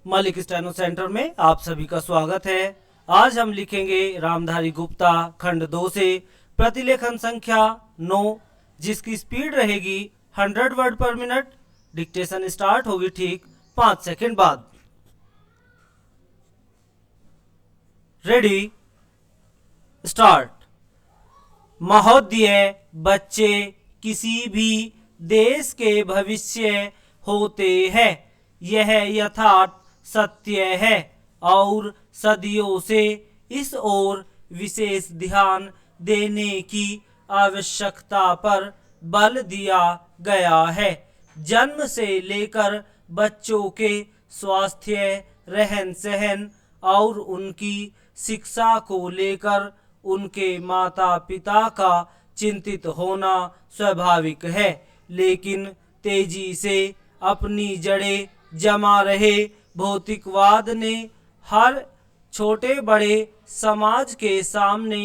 Malik steno centre में आप सभी का स्वागत है। आज हम लिखेंगे रामधारी गुप्ता खंड 2 से प्रतिलेखन संख्या 9, जिसकी स्पीड रहेगी 100 वर्ड पर मिनट। डिक्टेशन स्टार्ट होगी ठीक 5 सेकंड बाद। Ready, start. महोदय, बच्चे किसी भी देश के भविष्य होते हैं, यह यथार्थ सत्य है और सदियों से इस ओर विशेष ध्यान देने की आवश्यकता पर बल दिया गया है। जन्म से लेकर बच्चों के स्वास्थ्य, रहन सहन और उनकी शिक्षा को लेकर उनके माता पिता का चिंतित होना स्वाभाविक है, लेकिन तेजी से अपनी जड़ें जमा रहे भौतिकवाद ने हर छोटे बड़े समाज के सामने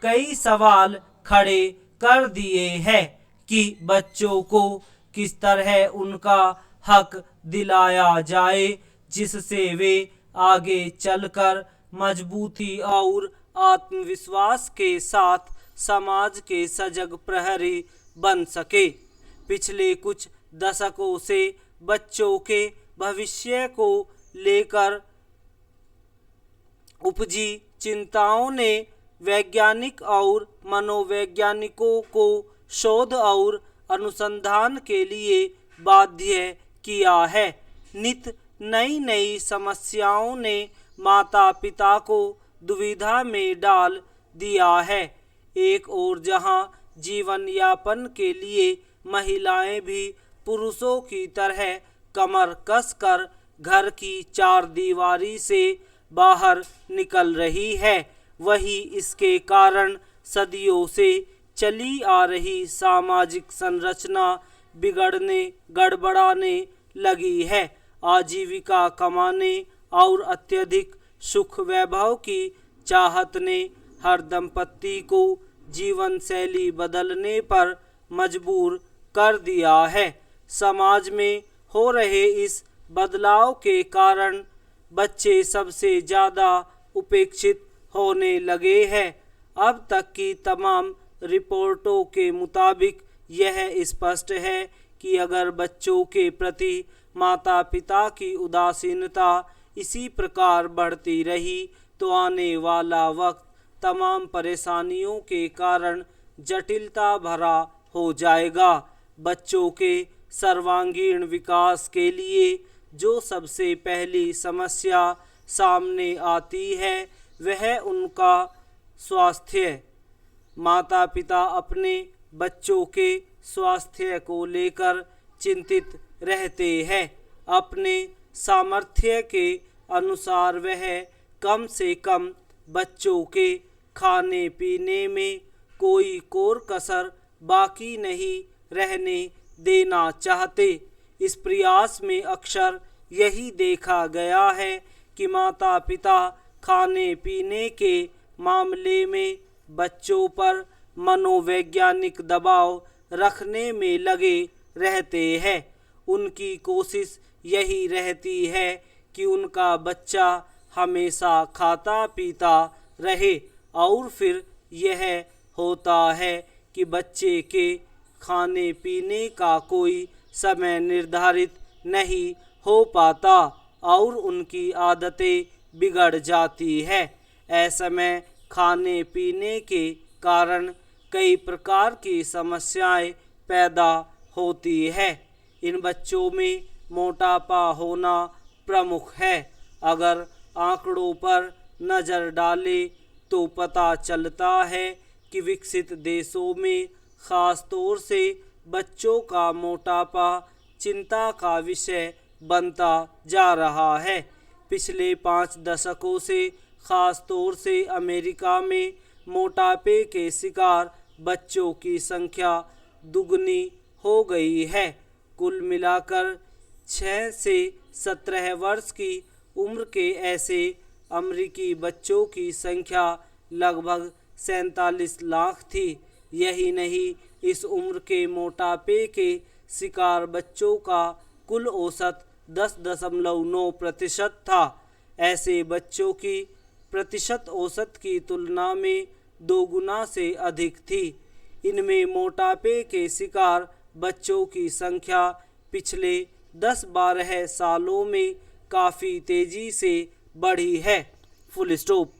कई सवाल खड़े कर दिए हैं कि बच्चों को किस तरह उनका हक दिलाया जाए, जिससे वे आगे चलकर मजबूती और आत्मविश्वास के साथ समाज के सजग प्रहरी बन सके। पिछले कुछ दशकों से बच्चों के भविष्य को लेकर उपजी चिंताओं ने वैज्ञानिक और मनोवैज्ञानिकों को शोध और अनुसंधान के लिए बाध्य किया है। नित नई नई समस्याओं ने माता पिता को दुविधा में डाल दिया है। एक और जहां जीवन यापन के लिए महिलाएं भी पुरुषों की तरह कमर कसकर घर की चार दीवारी से बाहर निकल रही है, वही इसके कारण सदियों से चली आ रही सामाजिक संरचना बिगड़ने गड़बड़ाने लगी है। आजीविका कमाने और अत्यधिक सुख वैभव की चाहत ने हर दंपत्ति को जीवन शैली बदलने पर मजबूर कर दिया है। समाज में हो रहे इस बदलाव के कारण बच्चे सबसे ज़्यादा उपेक्षित होने लगे हैं। अब तक की तमाम रिपोर्टों के मुताबिक यह स्पष्ट है कि अगर बच्चों के प्रति माता पिता की उदासीनता इसी प्रकार बढ़ती रही तो आने वाला वक्त तमाम परेशानियों के कारण जटिलता भरा हो जाएगा। बच्चों के सर्वांगीण विकास के लिए जो सबसे पहली समस्या सामने आती है वह उनका स्वास्थ्य। माता पिता अपने बच्चों के स्वास्थ्य को लेकर चिंतित रहते हैं। अपने सामर्थ्य के अनुसार वह कम से कम बच्चों के खाने पीने में कोई कोर कसर बाकी नहीं रहने देना चाहते। इस प्रयास में अक्सर यही देखा गया है कि माता पिता खाने पीने के मामले में बच्चों पर मनोवैज्ञानिक दबाव रखने में लगे रहते हैं। उनकी कोशिश यही रहती है कि उनका बच्चा हमेशा खाता पीता रहे और फिर यह होता है कि बच्चे के खाने पीने का कोई समय निर्धारित नहीं हो पाता और उनकी आदतें बिगड़ जाती है। ऐसे में खाने पीने के कारण कई प्रकार की समस्याएं पैदा होती है। इन बच्चों में मोटापा होना प्रमुख है। अगर आंकड़ों पर नज़र डालें तो पता चलता है कि विकसित देशों में ख़ास तौर से बच्चों का मोटापा चिंता का विषय बनता जा रहा है। पिछले 5 दशकों से ख़ास तौर से अमेरिका में मोटापे के शिकार बच्चों की संख्या दुगनी हो गई है। कुल मिलाकर 6 से 17 वर्ष की उम्र के ऐसे अमेरिकी बच्चों की संख्या लगभग 47 लाख थी। यही नहीं, इस उम्र के मोटापे के शिकार बच्चों का कुल औसत 10.9% था। ऐसे बच्चों की प्रतिशत औसत की तुलना में 2 गुना से अधिक थी। इनमें मोटापे के शिकार बच्चों की संख्या पिछले 10-12 सालों में काफ़ी तेज़ी से बढ़ी है। Full stop.